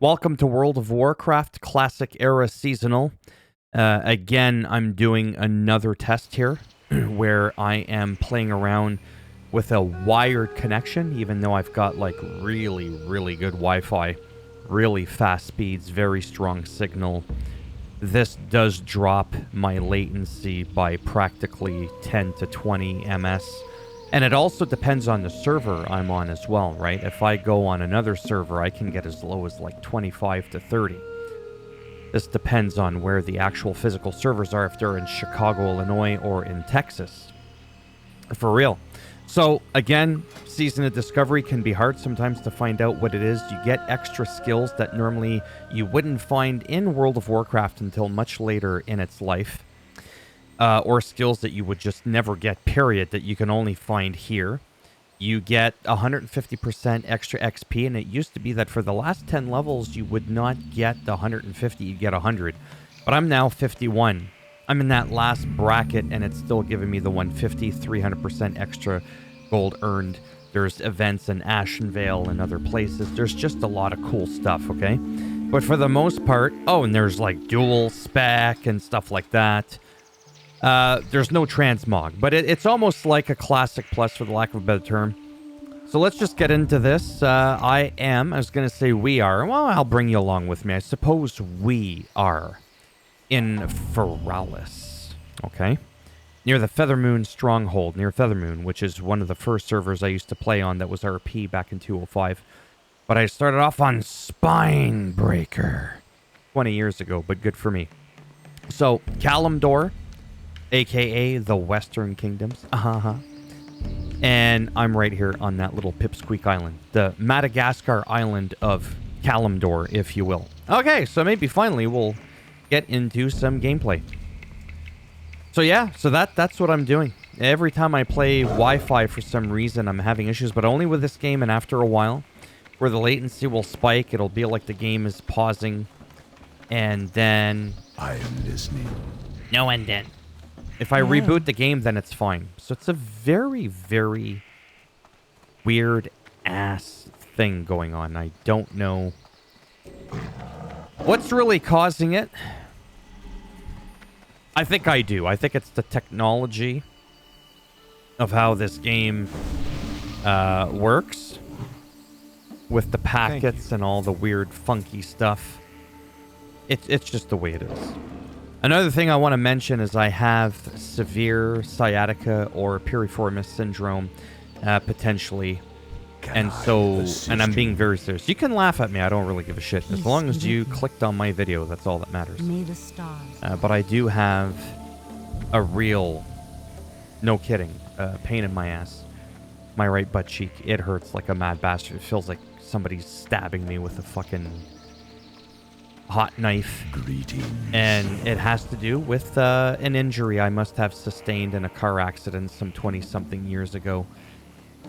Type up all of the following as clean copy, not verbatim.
Welcome to World of Warcraft Classic Era Seasonal. Again, I'm doing another test here where I am playing around with a wired connection, even though I've got like really good Wi-Fi, really fast speeds, very strong signal. This does drop my latency by practically 10 to 20 ms. And it also depends on the server I'm on as well, right? If I go on another server, I can get as low as like 25 to 30. This depends on where the actual physical servers are, if they're in Chicago, Illinois, or in Texas. For real. So, again, Season of Discovery can be hard sometimes to find out what it is. You get extra skills that normally you wouldn't find in World of Warcraft until much later in its life. Or skills that you would just never get, period, that you can only find here. You get 150% extra XP, and it used to be that for the last 10 levels, you would not get the 150, you'd get 100. But I'm now 51. I'm in that last bracket, and it's still giving me the 150, 300% extra gold earned. There's events in Ashenvale and other places. There's just a lot of cool stuff, okay? But for the most part, oh, and there's like dual spec and stuff like that. There's no transmog, but it's almost like a Classic Plus, for the lack of a better term. So let's just get into this. I was going to say we are. Well, I'll bring you along with me. I suppose we are in Feralis, okay? Near the Feathermoon Stronghold, near Feathermoon, which is one of the first servers I used to play on that was RP back in 205. But I started off on Spinebreaker 20 years ago, but good for me. So, Kalimdor, a.k.a. the Western Kingdoms. And I'm right here on that little Pipsqueak Island. The Madagascar island of Kalimdor, if you will. Okay, so maybe finally we'll get into some gameplay. So yeah, so that's what I'm doing. Every time I play Wi-Fi, for some reason, I'm having issues, but only with this game, and after a while, where the latency will spike, it'll be like the game is pausing, and then... I am listening. No, and then... If I reboot the game, then it's fine. So it's a very weird ass thing going on. I don't know what's really causing it. I think I do. I think it's the technology of how this game works with the packets and all the weird funky stuff. It's just the way it is. Another thing I want to mention is I have severe sciatica or piriformis syndrome, potentially. And I'm being very serious. You can laugh at me, I don't really give a shit. As long as you clicked on my video, that's all that matters. But I do have a real, no kidding, pain in my ass. My right butt cheek, it hurts like a mad bastard. It feels like somebody's stabbing me with a fucking... hot knife. Greetings. And it has to do with an injury I must have sustained in a car accident some 20-something years ago.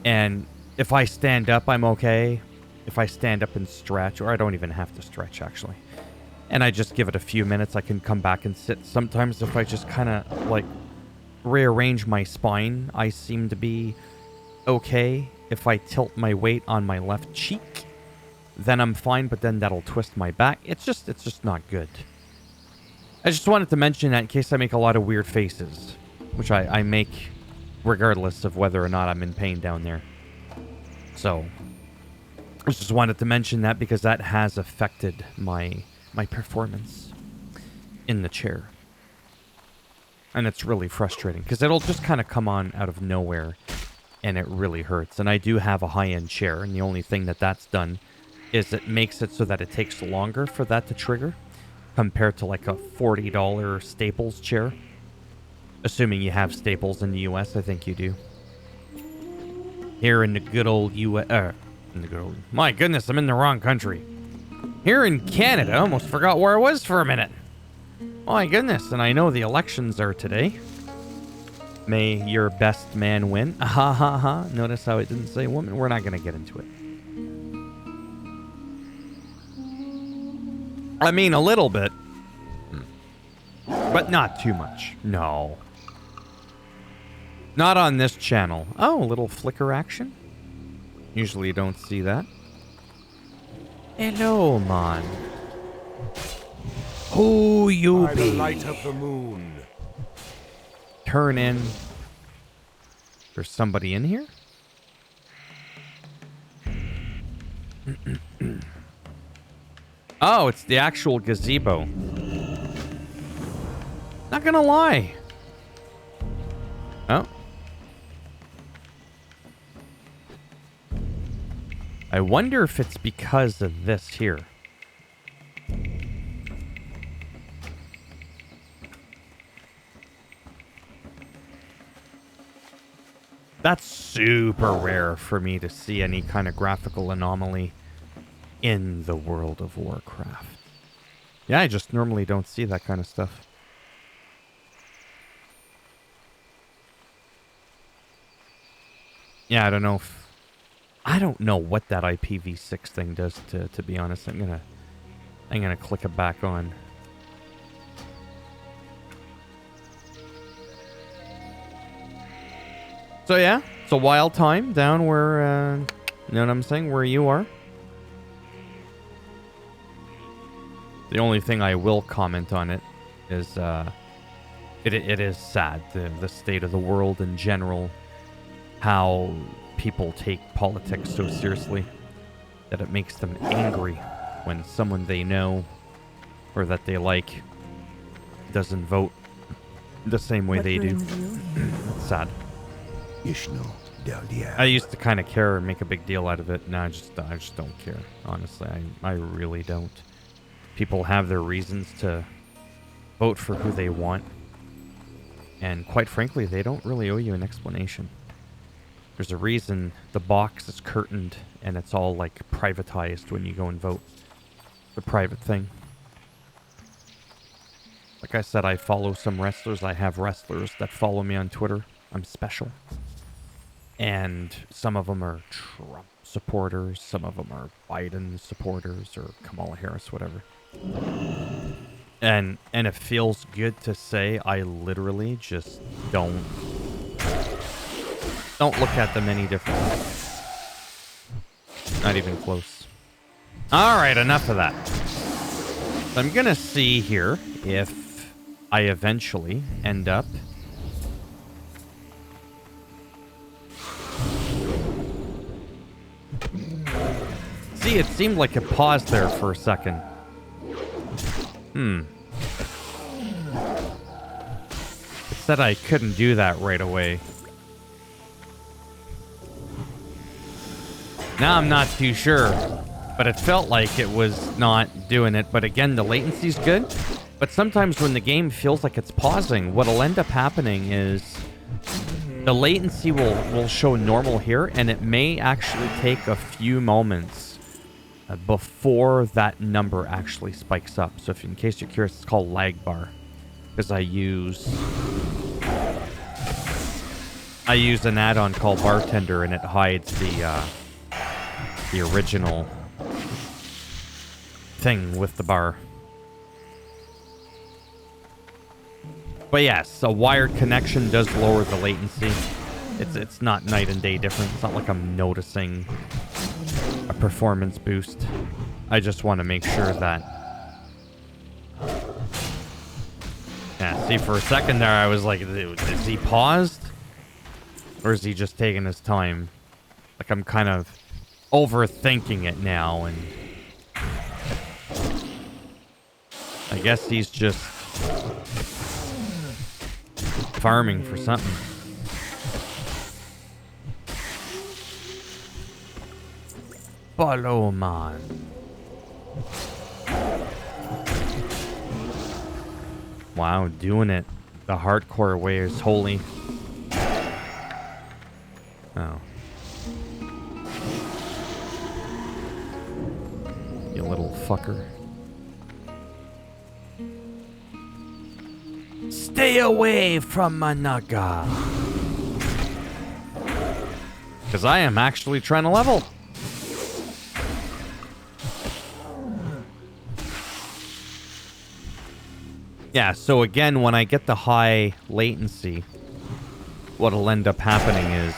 And if I stand up, I'm okay. If I stand up and stretch, or I don't even have to stretch, actually, and I just give it a few minutes, I can come back and sit. Sometimes if I just kind of, like, rearrange my spine, I seem to be okay. If I tilt my weight on my left cheek, then I'm fine, but then that'll twist my back. It's just not good. I just wanted to mention that in case I make a lot of weird faces, which I make regardless of whether or not I'm in pain down there. So, I just wanted to mention that because that has affected my performance in the chair. And it's really frustrating because it'll just kind of come on out of nowhere and it really hurts. And I do have a high-end chair, and the only thing that's done is it makes it so that it takes longer for that to trigger compared to like a $40 Staples chair. Assuming you have Staples in the US, I think you do. Here in the good old US, my goodness, I'm in the wrong country. Here in Canada, I almost forgot where I was for a minute. My goodness, and I know the elections are today. May your best man win. Notice how it didn't say woman? We're not going to get into it. I mean, a little bit. But not too much. No. Not on this channel. Oh, a little flicker action. Usually you don't see that. Hello, man. Who you By be? the light of the moon. Turn in. There's somebody in here? Oh, it's the actual gazebo. Not gonna lie. Oh. I wonder if it's because of this here. That's super rare for me to see any kind of graphical anomaly in the world of Warcraft. Yeah, I just normally don't see that kind of stuff. Yeah, I don't know if... I don't know what that IPv6 thing does, to be honest. I'm gonna click it back on. So yeah, it's a wild time down where, you know what I'm saying, where you are. The only thing I will comment on it is, it is sad, the state of the world in general, how people take politics so seriously that it makes them angry when someone they know or that they like doesn't vote the same way they do. It's sad. I used to kind of care and make a big deal out of it. Now I just don't care. Honestly, I really don't. People have their reasons to vote for who they want. And quite frankly, they don't really owe you an explanation. There's a reason the box is curtained and it's all like privatized when you go and vote. The private thing. Like I said, I follow some wrestlers. I have wrestlers that follow me on Twitter. I'm special. And some of them are Trump supporters. Some of them are Biden supporters or Kamala Harris, whatever. And it feels good to say I literally just don't look at them any differently. Not even close. Alright, enough of that. So I'm gonna see here if I eventually end up... See, it seemed like it paused there for a second. It said I couldn't do that right away. Now I'm not too sure, but it felt like it was not doing it. But again, the latency's good. But sometimes when the game feels like it's pausing, what'll end up happening is the latency will show normal here, and it may actually take a few moments before that number actually spikes up. So if in case you're curious, it's called lag bar, because I use an add-on called Bartender, and it hides the original thing with the bar. But yes, a wired connection does lower the latency. It's not night and day different. It's not like I'm noticing a performance boost. I just want to make sure that... Yeah, see, for a second there, I was like, is he paused? Or is he just taking his time? Like, I'm kind of overthinking it now, and... I guess he's just... farming for something. Follow man. Wow, doing it the hardcore way is holy. Oh. You little fucker. Stay away from my naga. Because I am actually trying to level. Yeah, so again, when I get the high latency, what'll end up happening is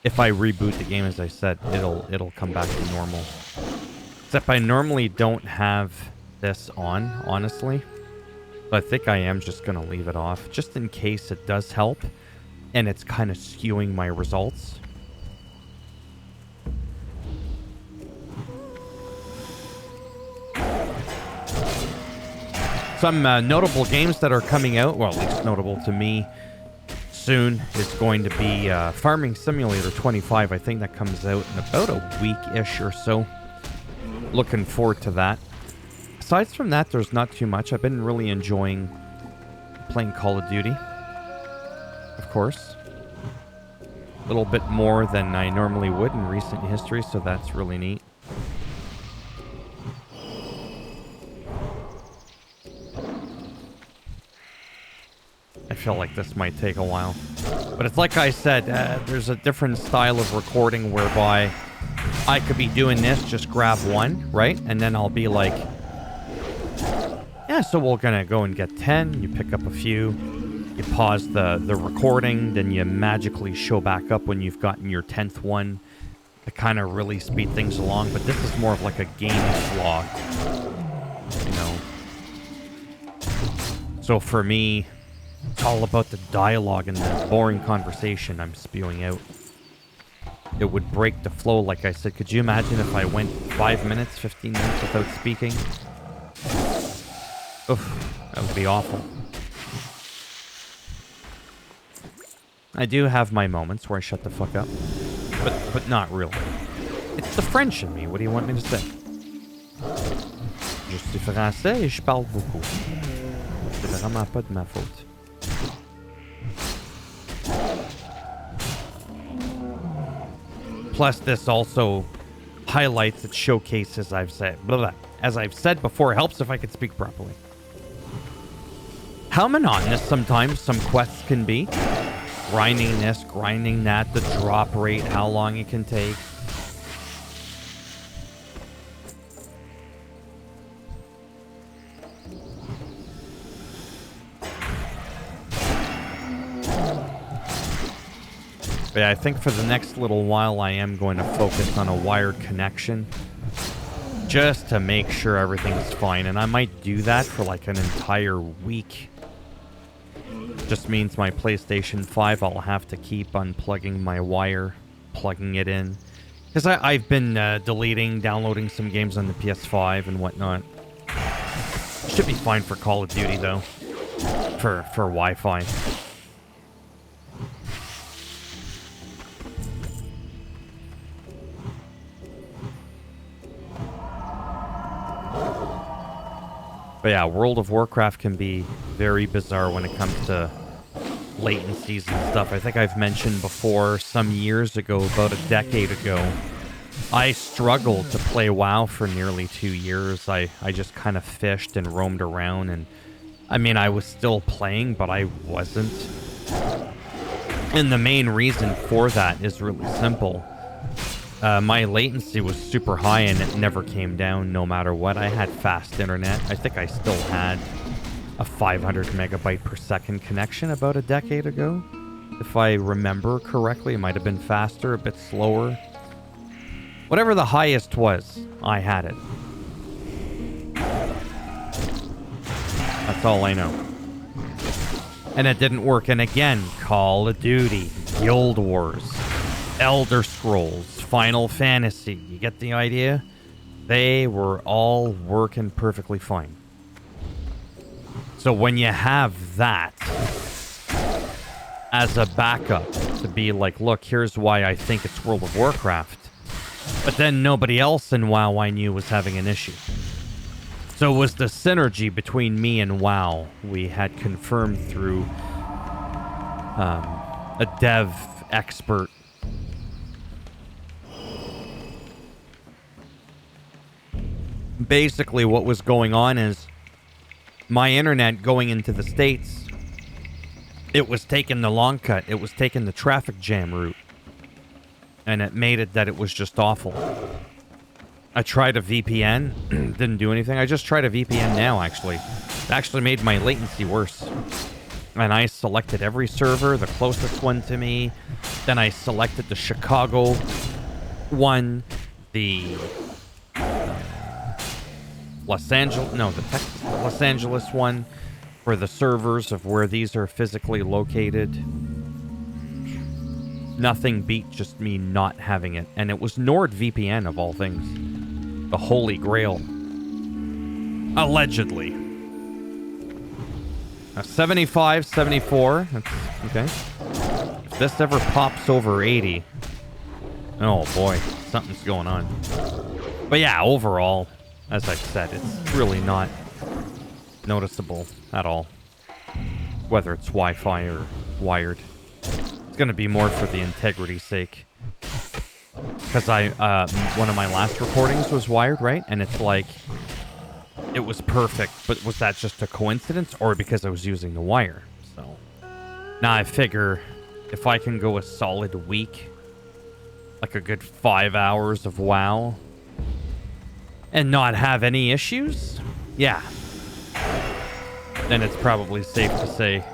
if I reboot the game, as I said, it'll come back to normal. Except I normally don't have this on, honestly. But I think I am just going to leave it off, just in case it does help, and it's kind of skewing my results. Some notable games that are coming out, well, at least notable to me, soon is going to be Farming Simulator 25. I think that comes out in about a week-ish or so. Looking forward to that. Aside from that, there's not too much. I've been really enjoying playing Call of Duty, of course. A little bit more than I normally would in recent history, so that's really neat. I feel like this might take a while. But it's like I said, there's a different style of recording whereby I could be doing this, just grab one, right? And then I'll be like, yeah, so we're gonna go and get 10. You pick up a few. You pause the recording, then you magically show back up when you've gotten your 10th one to kind of really speed things along. But this is more of like a game vlog, you know. So for me, it's all about the dialogue and the boring conversation I'm spewing out. It would break the flow, like I said. Could you imagine if I went 5 minutes, 15 minutes without speaking? Oof, that would be awful. I do have my moments where I shut the fuck up. But not really. It's the French in me. What do you want me to say? Je suis français et je parle beaucoup. C'est vraiment pas de ma faute. Plus, this also highlights, it showcases, as I've said before, it helps if I could speak properly. How monotonous sometimes some quests can be. Grinding this, grinding that, the drop rate, how long it can take. But yeah, I think for the next little while I am going to focus on a wired connection just to make sure everything's fine. And I might do that for like an entire week. Just means my PlayStation 5, I'll have to keep unplugging my wire, plugging it in. Because I've been deleting, downloading some games on the PS5 and whatnot. Should be fine for Call of Duty though, for Wi-Fi. But yeah, World of Warcraft can be very bizarre when it comes to latencies and stuff. I think I've mentioned before, some years ago, about a decade ago, I struggled to play WoW for nearly 2 years. I just kind of fished and roamed around, and I mean, I was still playing, but I wasn't. And the main reason for that is really simple. My latency was super high and it never came down no matter what. I had fast internet. I think I still had a 500 megabyte per second connection about a decade ago. If I remember correctly, it might have been faster, a bit slower. Whatever the highest was, I had it. That's all I know. And it didn't work. And again, Call of Duty, Guild Wars, Elder Scrolls, Final Fantasy, you get the idea? They were all working perfectly fine. So when you have that as a backup to be like, look, here's why I think it's World of Warcraft, but then nobody else in WoW I knew was having an issue. So it was the synergy between me and WoW we had confirmed through a dev expert. Basically, what was going on is my internet going into the States, it was taking the long cut. It was taking the traffic jam route. And it made it that it was just awful. I tried a VPN. Didn't do anything. I just tried a VPN now, actually. It actually made my latency worse. And I selected every server, the closest one to me. Then I selected the Chicago one, the Los Angeles one for the servers of where these are physically located. Nothing beat just me not having it. And it was NordVPN of all things. The Holy Grail. Allegedly. 75, 74. That's okay. If this ever pops over 80, oh boy, something's going on. But yeah, overall, as I've said, it's really not noticeable at all. Whether it's Wi-Fi or wired. It's going to be more for the integrity's sake. Because one of my last recordings was wired, right? And it's like, it was perfect, but was that just a coincidence or because I was using the wire? So now I figure if I can go a solid week, like a good 5 hours of WoW, and not have any issues, yeah, then it's probably safe to say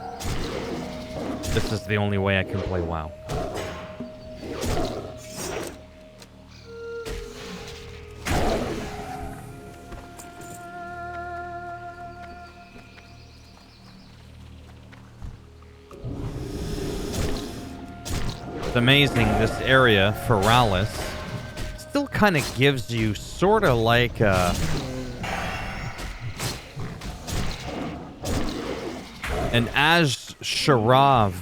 this is the only way I can play WoW. It's amazing, this area, Feralis, still kind of gives you sort of like an Ashera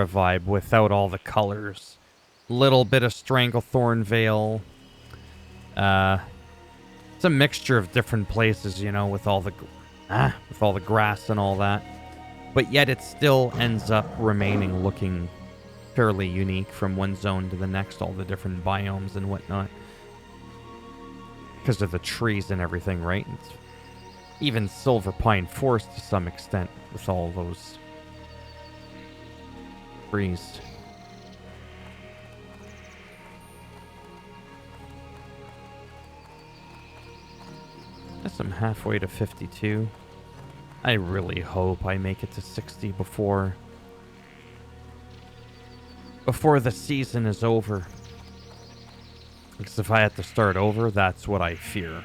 vibe without all the colors. Little bit of Stranglethorn Vale. It's a mixture of different places, you know, with all the grass and all that. But yet it still ends up remaining looking fairly unique from one zone to the next, all the different biomes and whatnot. Because of the trees and everything, right? It's even Silver Pine Forest to some extent with all those trees. Guess I'm halfway to 52. I really hope I make it to 60 before the season is over. Because if I had to start over, that's what I fear.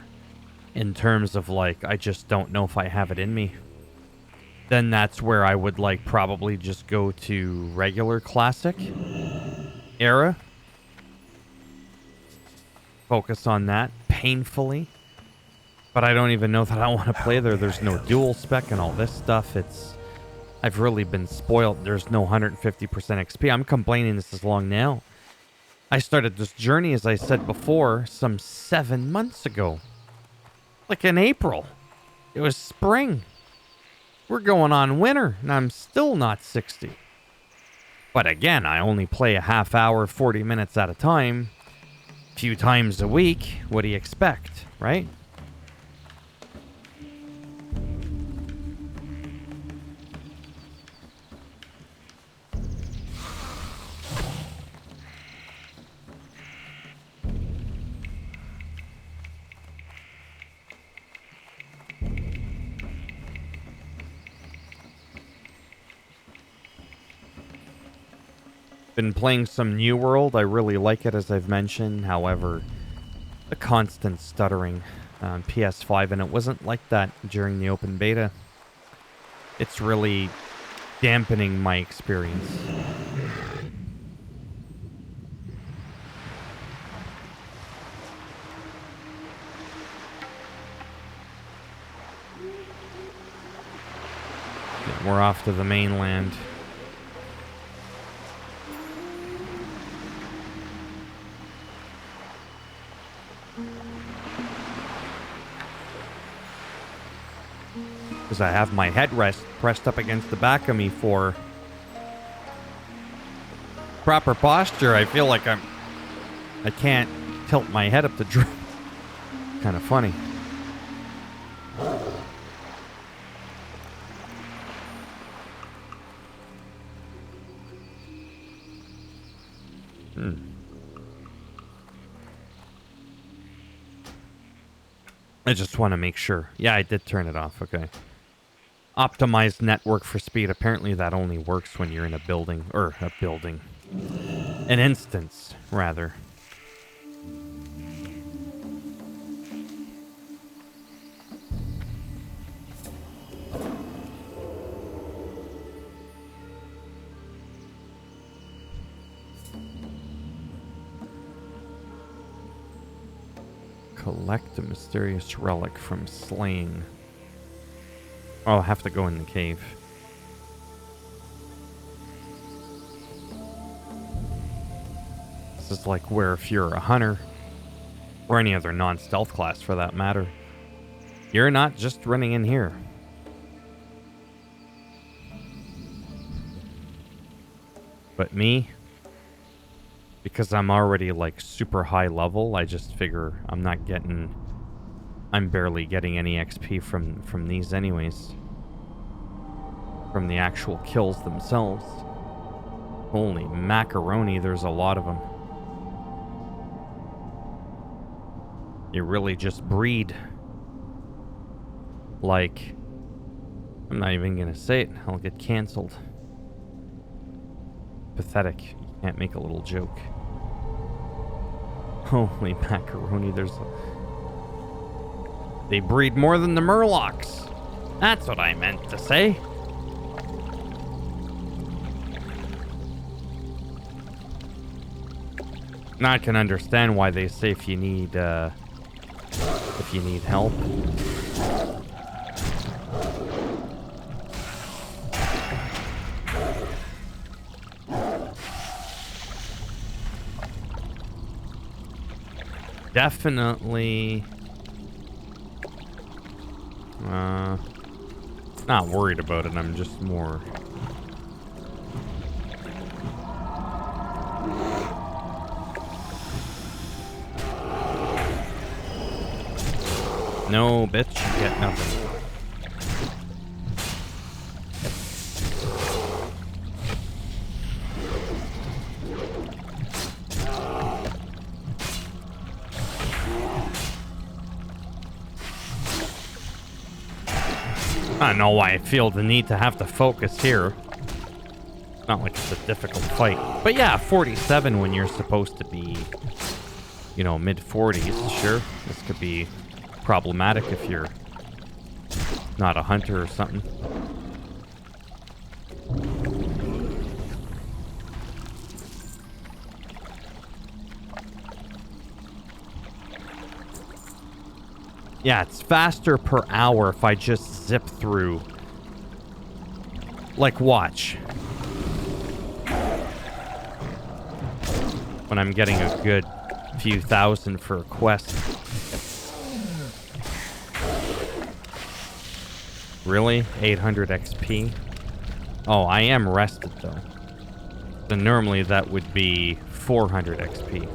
In terms of, like, I just don't know if I have it in me. Then that's where I would, like, probably just go to regular classic era. Focus on that painfully. But I don't even know that I want to play there. There's no dual spec and all this stuff. I've really been spoiled. There's no 150% XP. I'm complaining this is long now. I started this journey, as I said before, some 7 months ago. Like in April. It was spring. We're going on winter, and I'm still not 60. But again, I only play a half hour, 40 minutes at a time. A few times a week. What do you expect, right? Been playing some New World. I really like it, as I've mentioned. However, the constant stuttering on PS5, and it wasn't like that during the open beta. It's really dampening my experience. We're off to the mainland. Because I have my headrest pressed up against the back of me for proper posture. I feel like I can't tilt my head up to drop. Kind of funny. I just want to make sure. Yeah, I did turn it off. Okay. Optimized network for speed. Apparently that only works when you're in a building. Or a building. An instance, rather. Collect a mysterious relic from slaying. Oh, I'll have to go in the cave. This is like where if you're a hunter, or any other non-stealth class for that matter, you're not just running in here. But me, because I'm already like super high level, I just figure I'm barely getting any XP from these anyways. From the actual kills themselves. Holy macaroni, there's a lot of them. You really just breed. Like, I'm not even gonna say it, I'll get cancelled. Pathetic. You can't make a little joke. Holy macaroni, they breed more than the Murlocs. That's what I meant to say. Now I can understand why they say if you need help. Definitely not worried about it. I'm just more no, bitch, you get nothing. I don't know why I feel the need to have to focus here. It's not like it's a difficult fight. But yeah, 47 when you're supposed to be, you know, mid-40s. Sure, this could be problematic if you're not a hunter or something. Yeah, it's faster per hour if I just zip through. Like, watch. When I'm getting a good few thousand for a quest. Really? 800 XP? Oh, I am rested, though. So normally that would be 400 XP.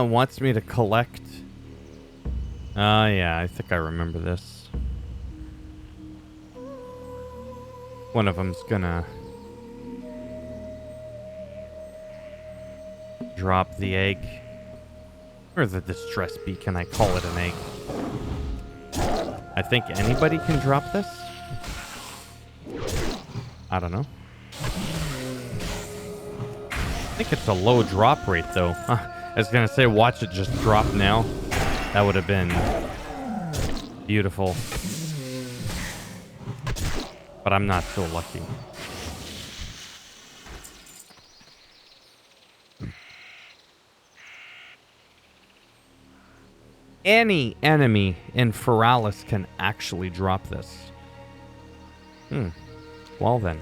Wants me to collect. Yeah, I think I remember this. One of them's gonna drop the egg. Or the distress beacon, I call it an egg. I think anybody can drop this? I don't know. I think it's a low drop rate, though. I was gonna say, watch it just drop now. That would have been beautiful. But I'm not so lucky. Any enemy in Feralis can actually drop this. Well then.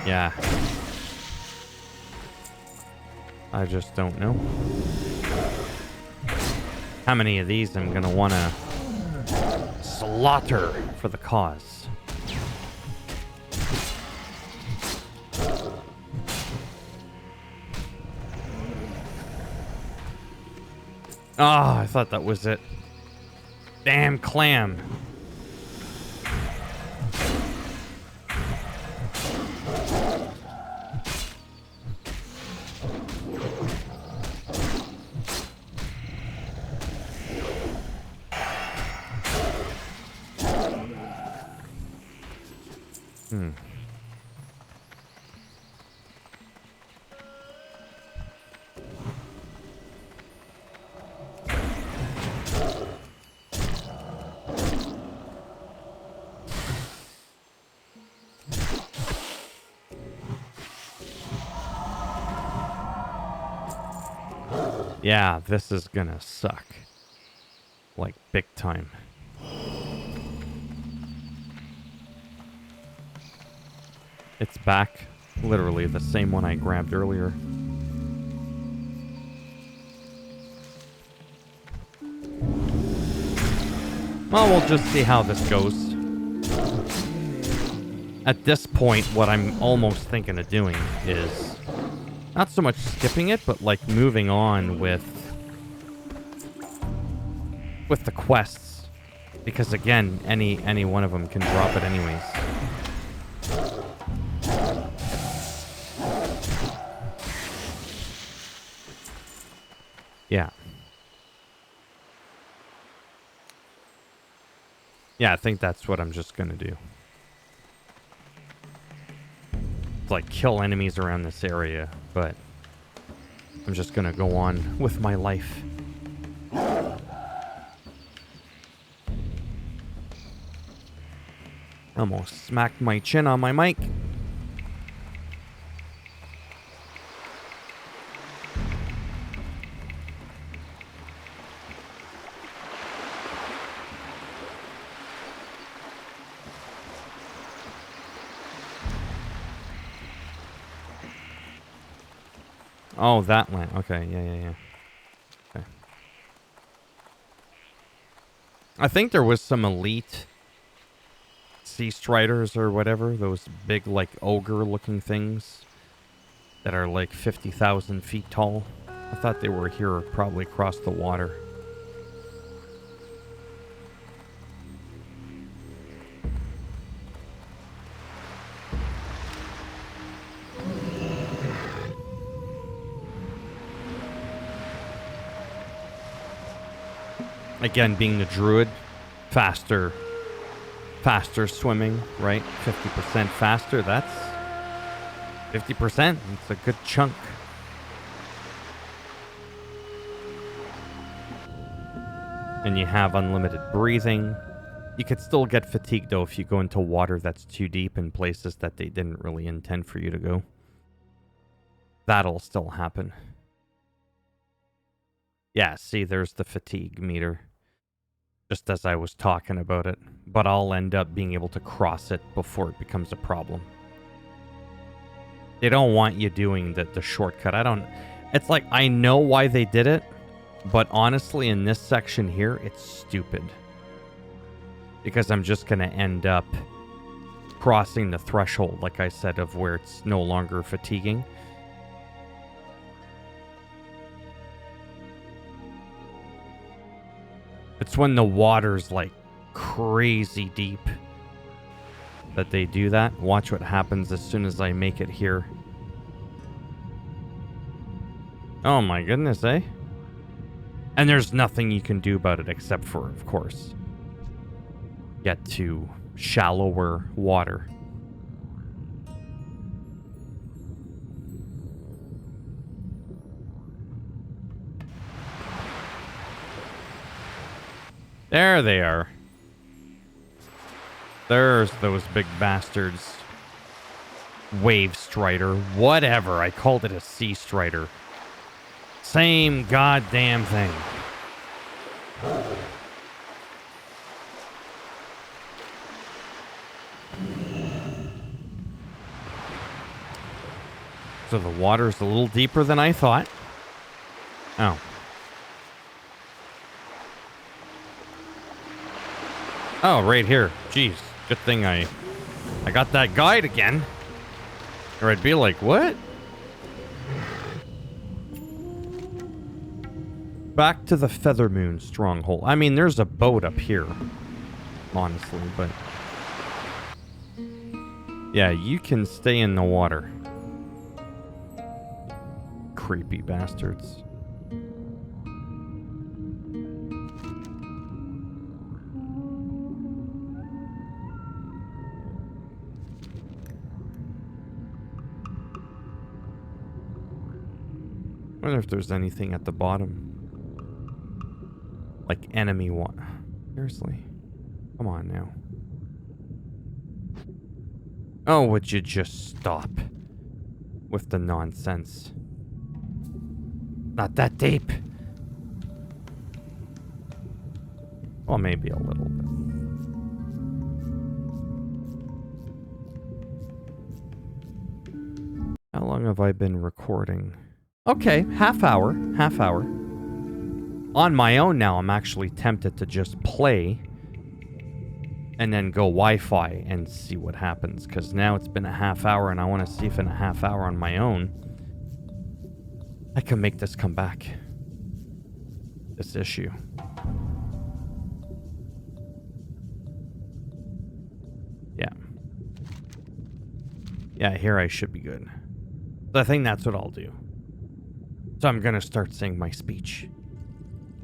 Yeah. I just don't know how many of these I'm gonna want to slaughter for the cause. Ah, I thought that was it. Damn clam. Yeah, this is gonna suck. Like, big time. It's back. Literally the same one I grabbed earlier. Well, we'll just see how this goes. At this point, what I'm almost thinking of doing is not so much skipping it, but like moving on with the quests. Because again, any one of them can drop it anyways. Yeah. Yeah, I think that's what I'm just gonna do. It's like kill enemies around this area, but I'm just gonna go on with my life. Almost smacked my chin on my mic. Oh, that one. Okay, yeah. Okay. I think there was some elite sea striders or whatever, those big, like, ogre-looking things that are, like, 50,000 feet tall. I thought they were here, probably across the water. Again, being the druid, faster swimming, right? 50% faster, that's 50%. It's a good chunk. And you have unlimited breathing. You could still get fatigued, though, if you go into water that's too deep in places that they didn't really intend for you to go. That'll still happen. Yeah, see, there's the fatigue meter. Just as I was talking about it. But I'll end up being able to cross it before it becomes a problem. They don't want you doing the shortcut. It's like, I know why they did it. But honestly, in this section here, it's stupid. Because I'm just going to end up crossing the threshold, like I said, of where it's no longer fatiguing. It's when the water's like crazy deep that they do that. Watch what happens as soon as I make it here. Oh my goodness, eh? And there's nothing you can do about it except for, of course, get to shallower water. There they are. There's those big bastards. Wave strider. Whatever. I called it a sea strider. Same goddamn thing. So the water's a little deeper than I thought. Oh. Oh, right here. Jeez. Good thing I got that guide again. Or I'd be like, what? Back to the Feathermoon stronghold. I mean, there's a boat up here. Honestly, but... yeah, you can stay in the water. Creepy bastards. I wonder if there's anything at the bottom. Like enemy one. Seriously. Come on now. Oh, would you just stop with the nonsense? Not that deep. Well, maybe a little bit. How long have I been recording? Okay, half hour. Half hour. On my own now, I'm actually tempted to just play and then go Wi-Fi and see what happens. Because now it's been a half hour and I want to see if in a half hour on my own I can make this come back. This issue. Yeah. Yeah, here I should be good. So I think that's what I'll do. So I'm going to start saying my speech.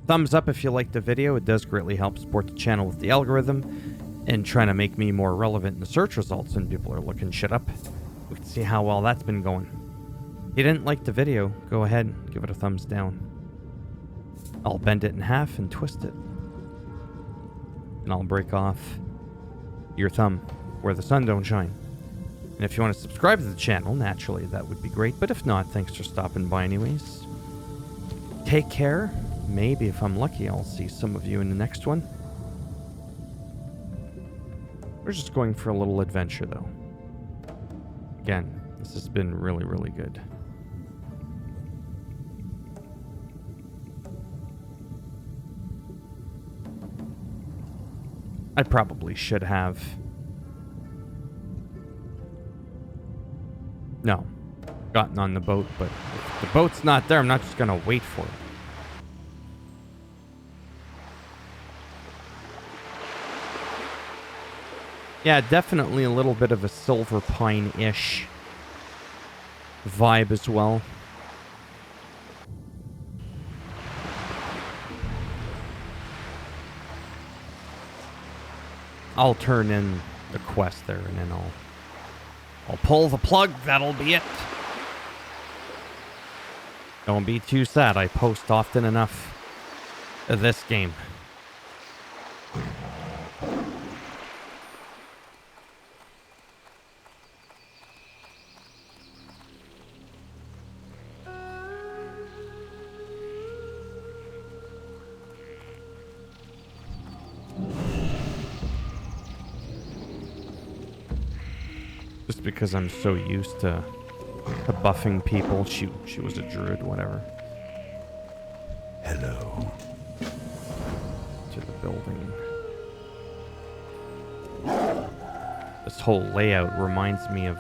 Thumbs up if you liked the video. It does greatly help support the channel with the algorithm and trying to make me more relevant in the search results when people are looking shit up. We can see how well that's been going. If you didn't like the video, go ahead and give it a thumbs down. I'll bend it in half and twist it. And I'll break off your thumb where the sun don't shine. And if you want to subscribe to the channel, naturally that would be great. But if not, thanks for stopping by anyways. Take care. Maybe if I'm lucky, I'll see some of you in the next one. We're just going for a little adventure, though. Again, this has been really, really good. I probably should have... no. Gotten on the boat, but if the boat's not there, I'm not just gonna wait for it. Yeah, definitely a little bit of a Silver Pine-ish vibe as well. I'll turn in the quest there and then I'll pull the plug. That'll be it. Don't be too sad. I post often enough of this game. Just because I'm so used to buffing people. She was a druid, whatever. Hello. To the building. This whole layout reminds me of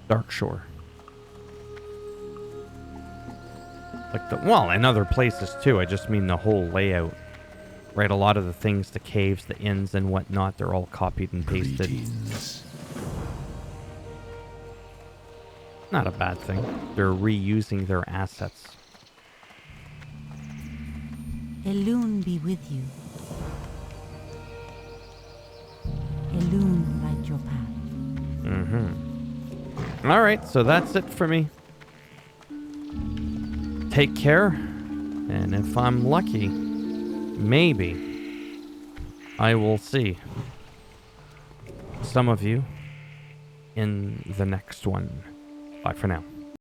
Darkshore. Like well, and other places too. I just mean the whole layout. Right, a lot of the things, the caves, the inns and whatnot, they're all copied and pasted. Greetings. Not a bad thing. They're reusing their assets. Elune be with you. Elune light your path. Mm-hmm. Alright, so that's it for me. Take care. And if I'm lucky, maybe I will see some of you in the next one. Bye for now.